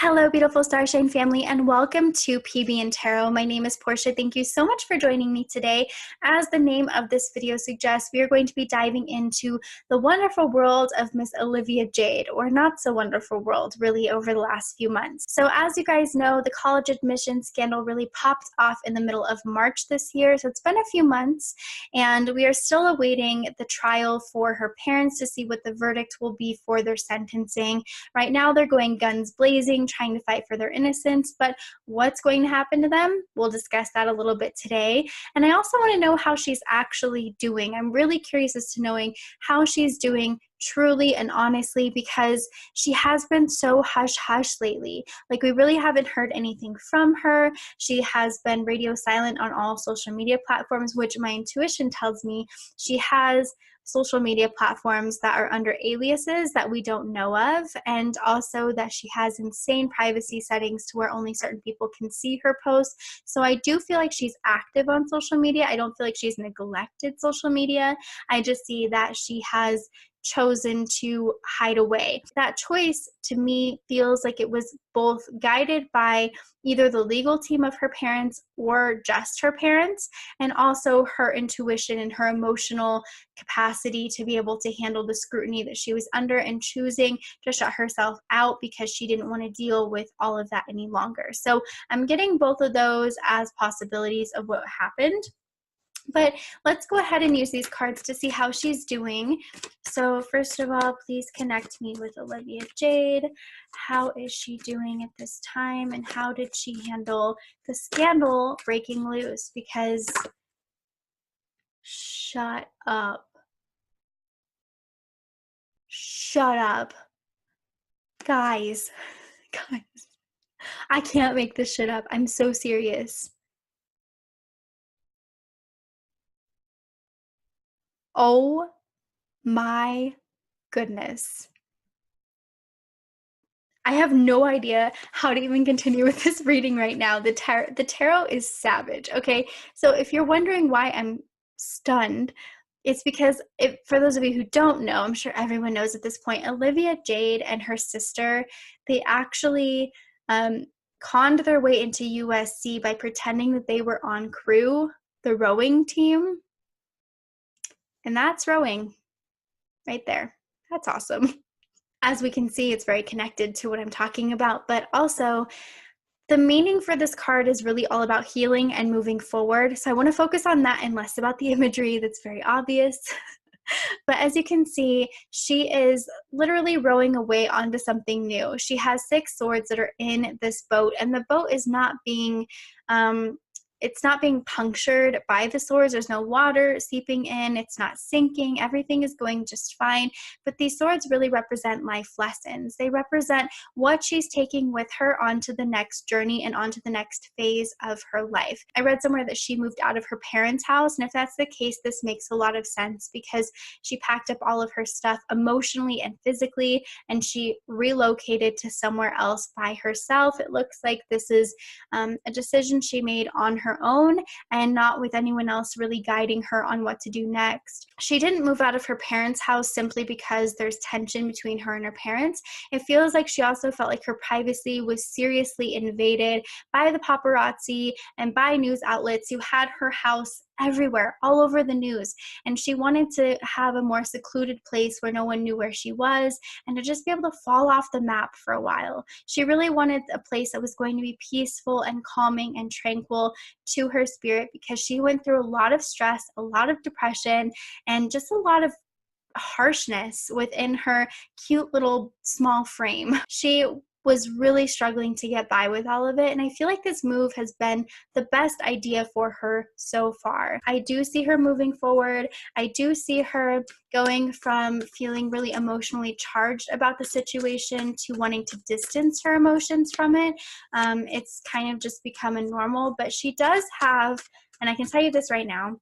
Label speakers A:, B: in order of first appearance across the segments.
A: Hello, beautiful Starshine family, and welcome to PB&Tarot. My name is Portia. Thank you so much for joining me today. As the name of this video suggests, we are going to be diving into the wonderful world of Miss Olivia Jade, or not so wonderful world, really, over the last few months. So as you guys know, the college admission scandal really popped off in the middle of March this year, so it's been a few months, and we are still awaiting the trial for her parents to see what the verdict will be for their sentencing. Right now, they're going guns blazing, trying to fight for their innocence, but what's going to happen to them? We'll discuss that a little bit today. And I also want to know how she's actually doing. I'm really curious as to knowing how she's doing truly and honestly, because she has been so hush-hush lately. Like, we really haven't heard anything from her. She has been radio silent on all social media platforms, which my intuition tells me she has social media platforms that are under aliases that we don't know of, and also that she has insane privacy settings to where only certain people can see her posts. So I do feel like she's active on social media. I don't feel like she's neglected social media. I just see that she has chosen to hide away. That choice to me feels like it was both guided by either the legal team of her parents or just her parents, and also her intuition and her emotional capacity to be able to handle the scrutiny that she was under, and choosing to shut herself out because she didn't want to deal with all of that any longer. So I'm getting both of those as possibilities of what happened. But let's go ahead and use these cards to see how she's doing. So first of all, please connect me with Olivia Jade. How is she doing at this time, and how did she handle the scandal breaking loose? Because shut up. Shut up. Guys. I can't make this shit up. I'm so serious. Oh my goodness. I have no idea how to even continue with this reading right now. The tarot is savage, okay? So if you're wondering why I'm stunned, it's because, for those of you who don't know, I'm sure everyone knows at this point, Olivia Jade and her sister, they actually conned their way into USC by pretending that they were on crew, the rowing team. And that's rowing right there. That's awesome. As we can see, it's very connected to what I'm talking about, but also the meaning for this card is really all about healing and moving forward. So I want to focus on that and less about the imagery that's very obvious. But as you can see, she is literally rowing away onto something new. She has 6 swords that are in this boat, and the boat is not being it's not being punctured by the swords. There's no water seeping in. It's not sinking. Everything is going just fine. But these swords really represent life lessons. They represent what she's taking with her onto the next journey and onto the next phase of her life. I read somewhere that she moved out of her parents' house, and if that's the case, this makes a lot of sense because she packed up all of her stuff emotionally and physically, and she relocated to somewhere else by herself. It looks like this is a decision she made on her own and not with anyone else really guiding her on what to do next. She didn't move out of her parents' house simply because there's tension between her and her parents. It feels like she also felt like her privacy was seriously invaded by the paparazzi and by news outlets who had her house everywhere, all over the news, and she wanted to have a more secluded place where no one knew where she was and to just be able to fall off the map for a while. She really wanted a place that was going to be peaceful and calming and tranquil to her spirit, because she went through a lot of stress, a lot of depression, and just a lot of harshness within her cute little small frame. She was really struggling to get by with all of it, and I feel like this move has been the best idea for her so far. I do see her moving forward. I do see her going from feeling really emotionally charged about the situation to wanting to distance her emotions from it. It's kind of just becoming normal, but she does have, and I can tell you this right now,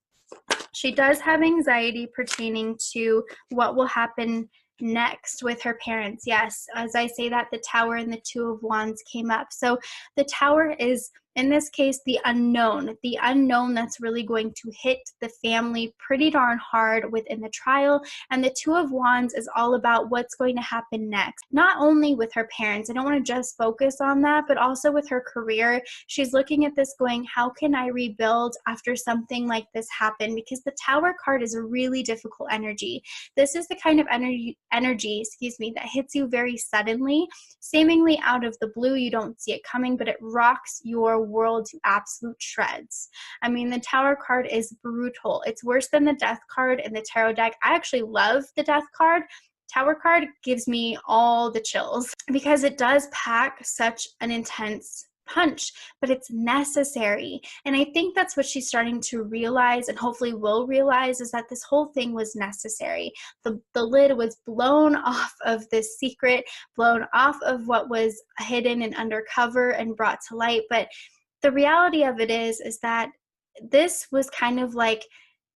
A: she does have anxiety pertaining to what will happen next with her parents. Yes, as I say that, the Tower and the Two of Wands came up. So the Tower is in this case, the unknown that's really going to hit the family pretty darn hard within the trial. And the Two of Wands is all about what's going to happen next, not only with her parents. I don't want to just focus on that, but also with her career. She's looking at this going, how can I rebuild after something like this happened? Because the Tower card is a really difficult energy. This is the kind of energy, that hits you very suddenly, seemingly out of the blue. You don't see it coming, but it rocks your world to absolute shreds. I mean, the Tower card is brutal. It's worse than the Death card in the tarot deck. I actually love the Death card. Tower card gives me all the chills because it does pack such an intense punch, but it's necessary. And I think that's what she's starting to realize, and hopefully will realize, is that this whole thing was necessary. The lid was blown off of this secret, blown off of what was hidden and undercover and brought to light. But the reality of it is that this was kind of like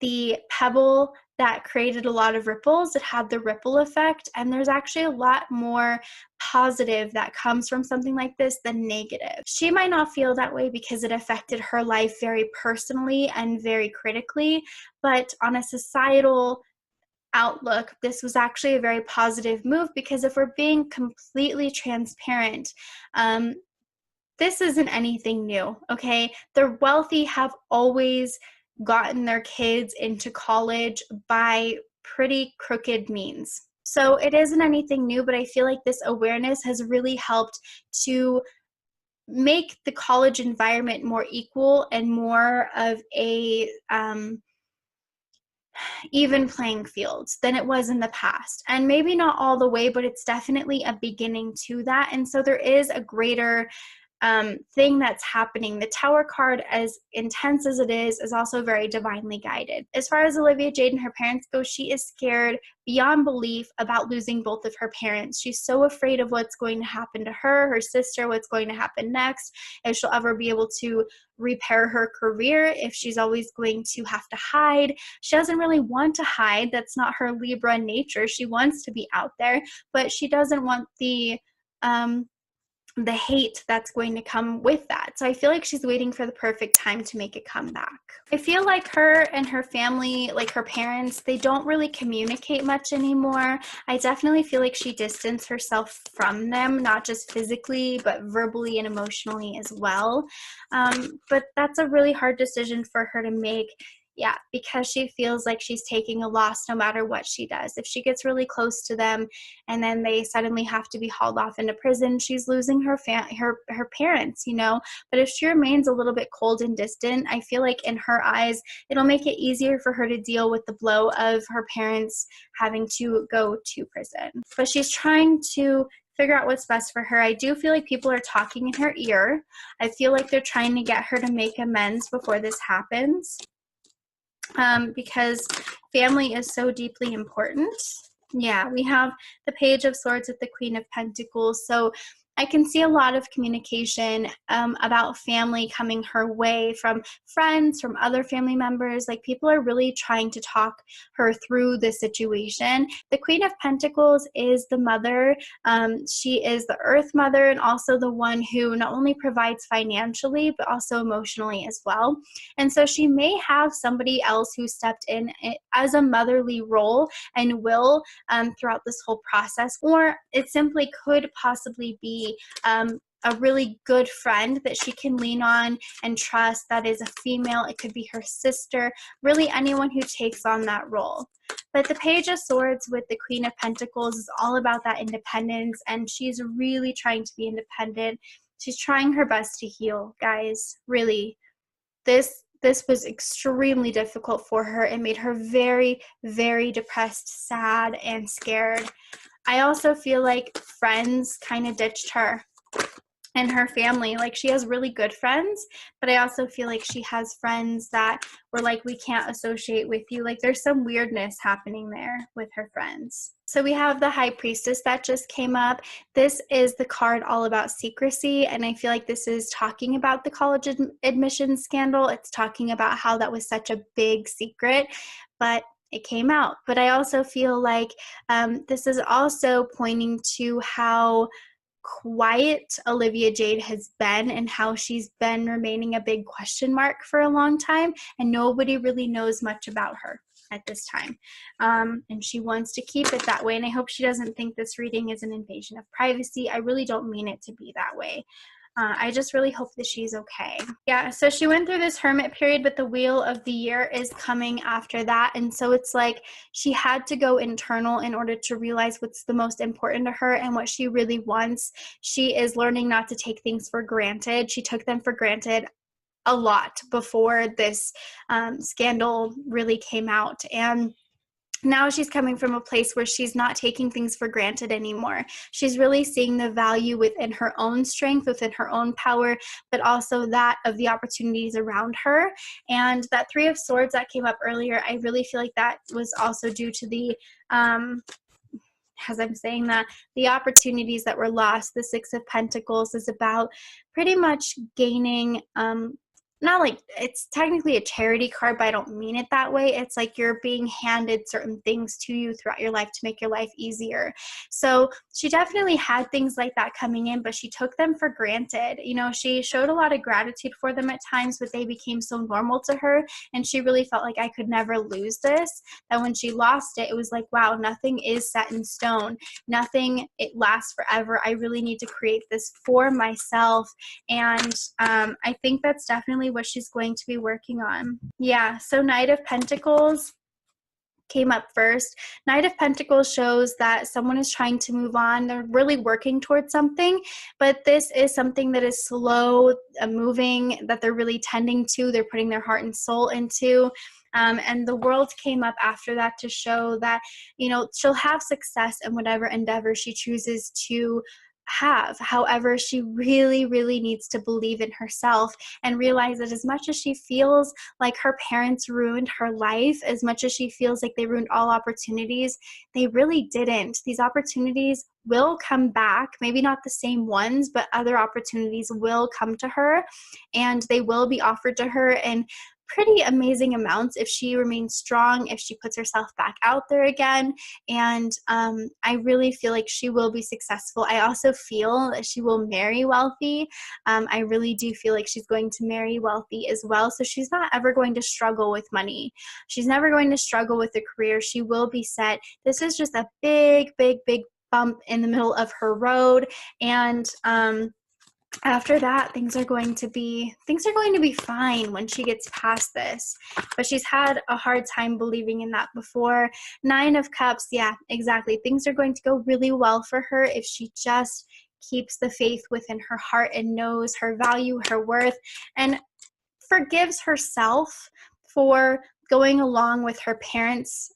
A: the pebble that created a lot of ripples. It had the ripple effect, and there's actually a lot more positive that comes from something like this than negative. She might not feel that way because it affected her life very personally and very critically, but on a societal outlook, this was actually a very positive move, because if we're being completely transparent, this isn't anything new, okay? The wealthy have always gotten their kids into college by pretty crooked means. So it isn't anything new, but I feel like this awareness has really helped to make the college environment more equal and more of a even playing fields than it was in the past. And maybe not all the way, but it's definitely a beginning to that. And so there is a greater thing that's happening. The Tower card, as intense as it is also very divinely guided. As far as Olivia Jade and her parents go, she is scared beyond belief about losing both of her parents. She's so afraid of what's going to happen to her, her sister, what's going to happen next, if she'll ever be able to repair her career, if she's always going to have to hide. She doesn't really want to hide. That's not her Libra nature. She wants to be out there, but she doesn't want the hate that's going to come with that. So I feel like she's waiting for the perfect time to make it come back. I feel like her and her family, like her parents, they don't really communicate much anymore. I definitely feel like she distanced herself from them, not just physically, but verbally and emotionally as well. But that's a really hard decision for her to make. Yeah, because she feels like she's taking a loss no matter what she does. If she gets really close to them and then they suddenly have to be hauled off into prison, she's losing her parents, you know. But if she remains a little bit cold and distant, I feel like in her eyes, it'll make it easier for her to deal with the blow of her parents having to go to prison. But she's trying to figure out what's best for her. I do feel like people are talking in her ear. I feel like they're trying to get her to make amends before this happens. Because family is so deeply important. Yeah, we have the Page of Swords with the Queen of Pentacles. So I can see a lot of communication about family coming her way from friends, from other family members. Like, people are really trying to talk her through this situation. The Queen of Pentacles is the mother. She is the Earth Mother, and also the one who not only provides financially, but also emotionally as well. And so she may have somebody else who stepped in as a motherly role and will throughout this whole process, or it simply could possibly be a really good friend that she can lean on and trust, that is a female. It could be her sister, really anyone who takes on that role. But the Page of Swords with the Queen of Pentacles is all about that independence, and she's really trying to be independent. She's trying her best to heal, guys. Really, this was extremely difficult for her. It made her very, very depressed, sad, and scared. I also feel like friends kind of ditched her and her family. Like, she has really good friends, but I also feel like she has friends that were like, we can't associate with you. Like, there's some weirdness happening there with her friends. So we have the High Priestess that just came up. This is the card all about secrecy, and I feel like this is talking about the college admissions scandal. It's talking about how that was such a big secret, but it came out. But I also feel like this is also pointing to how quiet Olivia Jade has been and how she's been remaining a big question mark for a long time, and nobody really knows much about her at this time. And she wants to keep it that way, and I hope she doesn't think this reading is an invasion of privacy. I really don't mean it to be that way. I just really hope that she's okay. Yeah, so she went through this hermit period, but the wheel of the year is coming after that. And so it's like she had to go internal in order to realize what's the most important to her and what she really wants. She is learning not to take things for granted. She took them for granted a lot before this scandal really came out. And now she's coming from a place where she's not taking things for granted anymore. She's really seeing the value within her own strength, within her own power, but also that of the opportunities around her. And that Three of Swords that came up earlier, I really feel like that was also due to the as I'm saying that, the opportunities that were lost. The Six of Pentacles is about pretty much gaining, not like it's technically a charity card, but I don't mean it that way. It's like you're being handed certain things to you throughout your life to make your life easier. So she definitely had things like that coming in, but she took them for granted. You know, she showed a lot of gratitude for them at times, but they became so normal to her, and she really felt like I could never lose this. That when she lost it, it was like, wow, nothing is set in stone. Nothing, it lasts forever. I really need to create this for myself. And I think that's definitely what she's going to be working on. Yeah, so Knight of Pentacles came up first. Knight of Pentacles shows that someone is trying to move on. They're really working towards something, but this is something that is slow moving, that they're really tending to, they're putting their heart and soul into. And the World came up after that to show that, you know, she'll have success in whatever endeavor she chooses to have. However, she really, really needs to believe in herself and realize that as much as she feels like her parents ruined her life, as much as she feels like they ruined all opportunities, they really didn't. These opportunities will come back, maybe not the same ones, but other opportunities will come to her, and they will be offered to her in pretty amazing amounts if she remains strong, if she puts herself back out there again. And I really feel like she will be successful. I also feel that she will marry wealthy. I really do feel like she's going to marry wealthy as well. So she's not ever going to struggle with money. She's never going to struggle with a career. She will be set. This is just a big, big, big bump in the middle of her road. And after that, things are going to be fine when she gets past this. But she's had a hard time believing in that before. Nine of Cups, yeah, exactly. Things are going to go really well for her if she just keeps the faith within her heart and knows her value, her worth, and forgives herself for going along with her parents'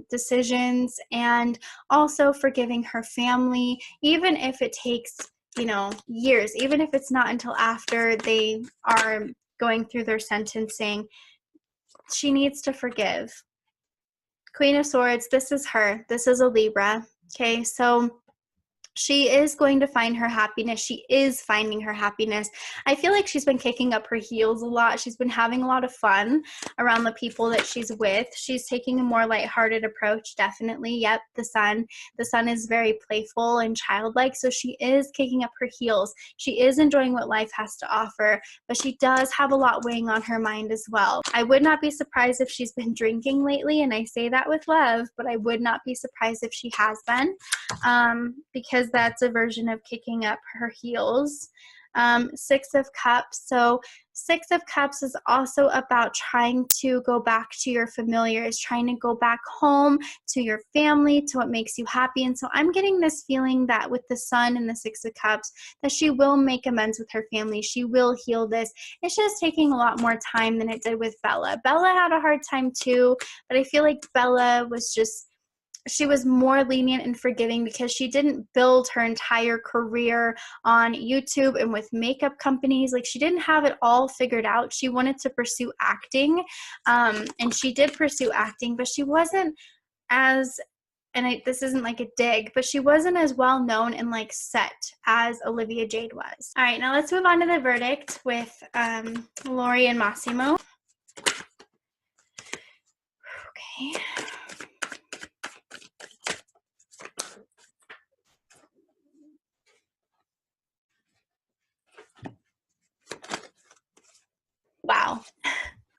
A: decisions, and also forgiving her family, even if it takes, you know, years, even if it's not until after they are going through their sentencing. She needs to forgive. Queen of Swords, this is her. This is a Libra. Okay, so she is going to find her happiness. She is finding her happiness. I feel like she's been kicking up her heels a lot. She's been having a lot of fun around the people that she's with. She's taking a more lighthearted approach, definitely. Yep, the sun. The sun is very playful and childlike, so she is kicking up her heels. She is enjoying what life has to offer, but she does have a lot weighing on her mind as well. I would not be surprised if she's been drinking lately, and I say that with love, but I would not be surprised if she has been, because that's a version of kicking up her heels. Six of Cups. So Six of Cups is also about trying to go back to your familiars, trying to go back home to your family, to what makes you happy. And so I'm getting this feeling that with the Sun and the Six of Cups, that she will make amends with her family. She will heal this. It's just taking a lot more time than it did with Bella. Bella had a hard time too, but I feel like Bella was just, she was more lenient and forgiving because she didn't build her entire career on YouTube and with makeup companies. Like, she didn't have it all figured out. She wanted to pursue acting, and she did pursue acting, but she wasn't as, and this isn't like a dig, but she wasn't as well known and like set as Olivia Jade was. All right, now let's move on to the verdict with Lori and Massimo. Okay.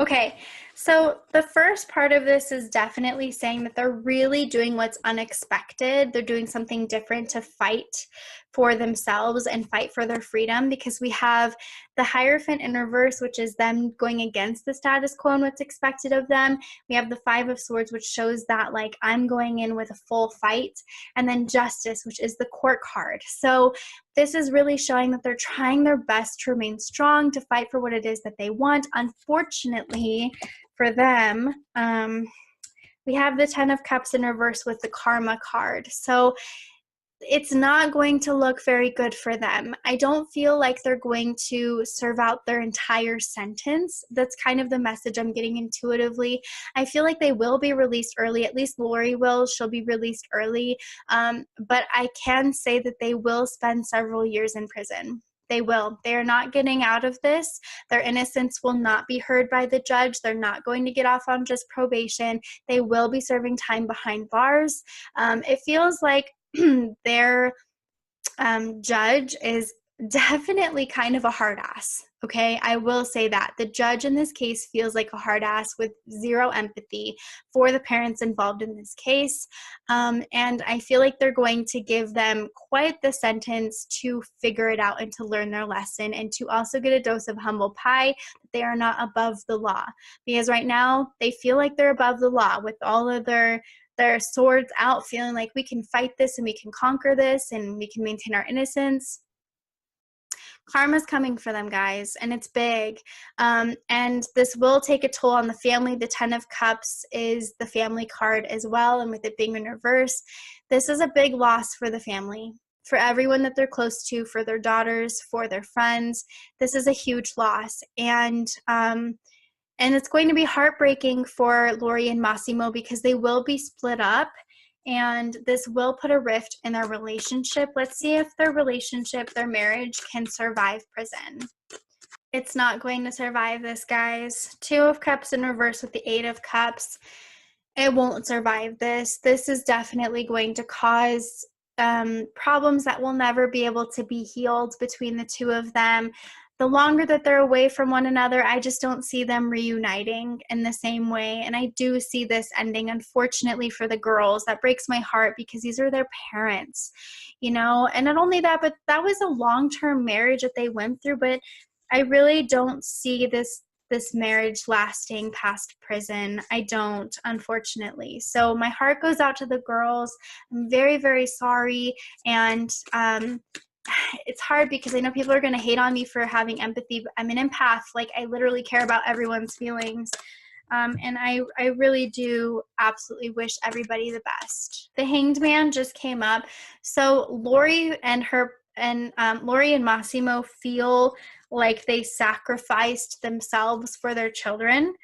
A: Okay, so the first part of this is definitely saying that they're really doing what's unexpected. They're doing something different to fight for themselves and fight for their freedom, because we have the Hierophant in reverse, which is them going against the status quo and what's expected of them. We have the Five of Swords, which shows that, like, I'm going in with a full fight. And then Justice, which is the Court card. So this is really showing that they're trying their best to remain strong, to fight for what it is that they want. Unfortunately for them, we have the Ten of Cups in reverse with the Karma card. So it's not going to look very good for them. I don't feel like they're going to serve out their entire sentence. That's kind of the message I'm getting intuitively. I feel like they will be released early. At least Lori will. She'll be released early. But I can say that they will spend several years in prison. They will. They are not getting out of this. Their innocence will not be heard by the judge. They're not going to get off on just probation. They will be serving time behind bars. It feels like their judge is definitely kind of a hard ass. Okay, I will say that. The judge in this case feels like a hard ass with zero empathy for the parents involved in this case. And I feel like they're going to give them quite the sentence to figure it out and to learn their lesson, and to also get a dose of humble pie that they are not above the law. Because right now they feel like they're above the law with all of their swords out, feeling like we can fight this and we can conquer this and we can maintain our innocence. Karma's coming for them, guys, and it's big. And this will take a toll on the family. The Ten of Cups is the family card as well, and with it being in reverse, this is a big loss for the family, for everyone that they're close to, for their daughters, for their friends. This is a huge loss. And it's going to be heartbreaking for Lori and Massimo, because they will be split up, and this will put a rift in their relationship. Let's see if their relationship, their marriage, can survive prison. It's not going to survive this, guys. Two of Cups in reverse with the Eight of Cups. It won't survive this. This is definitely going to cause problems that will never be able to be healed between the two of them. The longer that they're away from one another, I just don't see them reuniting in the same way. And I do see this ending, unfortunately, for the girls. That breaks my heart, because these are their parents, you know? And not only that, but that was a long-term marriage that they went through. But I really don't see this marriage lasting past prison. I don't, unfortunately. So my heart goes out to the girls. I'm very, very sorry. And it's hard, because I know people are going to hate on me for having empathy, but I'm an empath. Like, I literally care about everyone's feelings. And I really do absolutely wish everybody the best. The Hanged Man just came up. So Lori and Lori and Massimo feel like they sacrificed themselves for their children.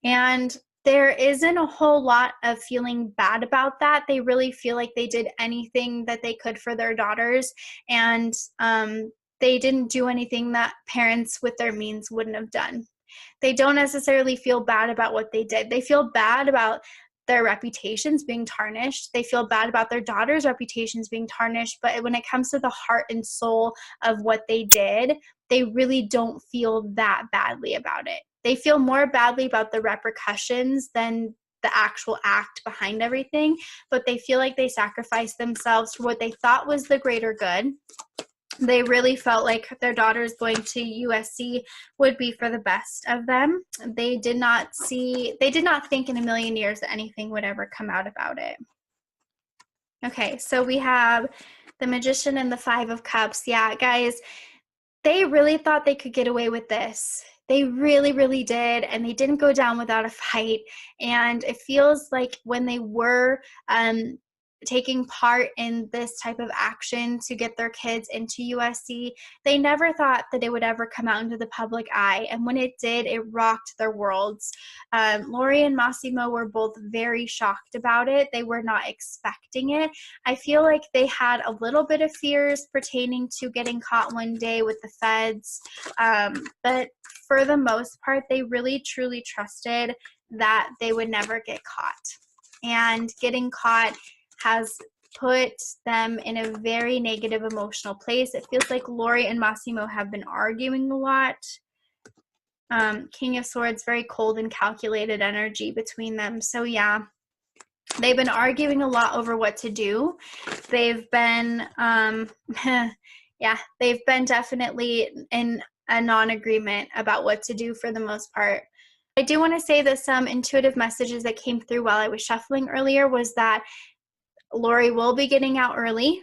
A: And there isn't a whole lot of feeling bad about that. They really feel like they did anything that they could for their daughters. And they didn't do anything that parents with their means wouldn't have done. They don't necessarily feel bad about what they did. They feel bad about their reputations being tarnished. They feel bad about their daughters' reputations being tarnished. But when it comes to the heart and soul of what they did, they really don't feel that badly about it. They feel more badly about the repercussions than the actual act behind everything. But they feel like they sacrificed themselves for what they thought was the greater good. They really felt like their daughters going to USC would be for the best of them. They did not think in a million years that anything would ever come out about it. Okay, so we have the Magician and the Five of Cups. Yeah, guys, they really thought they could get away with this. They really, really did, and they didn't go down without a fight. And it feels like when they were taking part in this type of action to get their kids into USC, they never thought that it would ever come out into the public eye. And when it did, it rocked their worlds. Lori and Massimo were both very shocked about it. They were not expecting it. I feel like they had a little bit of fears pertaining to getting caught one day with the feds. But for the most part, they really, truly trusted that they would never get caught. And getting caught has put them in a very negative emotional place. It feels like Lori and Massimo have been arguing a lot. King of Swords, very cold and calculated energy between them. So yeah, they've been arguing a lot over what to do. They've been, yeah, they've been definitely in a non-agreement about what to do for the most part. I do want to say that some intuitive messages that came through while I was shuffling earlier was that Lori will be getting out early,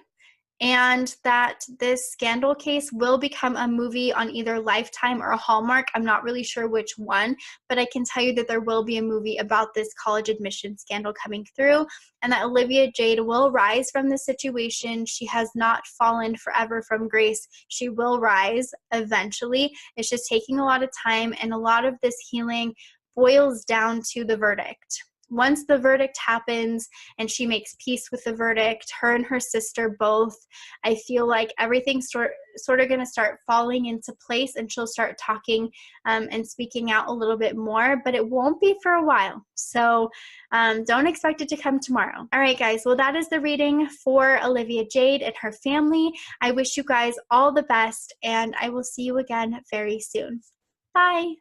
A: and that this scandal case will become a movie on either Lifetime or Hallmark. I'm not really sure which one, but I can tell you that there will be a movie about this college admission scandal coming through, and that Olivia Jade will rise from the situation. She has not fallen forever from grace. She will rise eventually. It's just taking a lot of time, and a lot of this healing boils down to the verdict. Once the verdict happens and she makes peace with the verdict, her and her sister both, I feel like everything's sort of going to start falling into place, and she'll start talking and speaking out a little bit more, but it won't be for a while. So don't expect it to come tomorrow. All right, guys. Well, that is the reading for Olivia Jade and her family. I wish you guys all the best, and I will see you again very soon. Bye.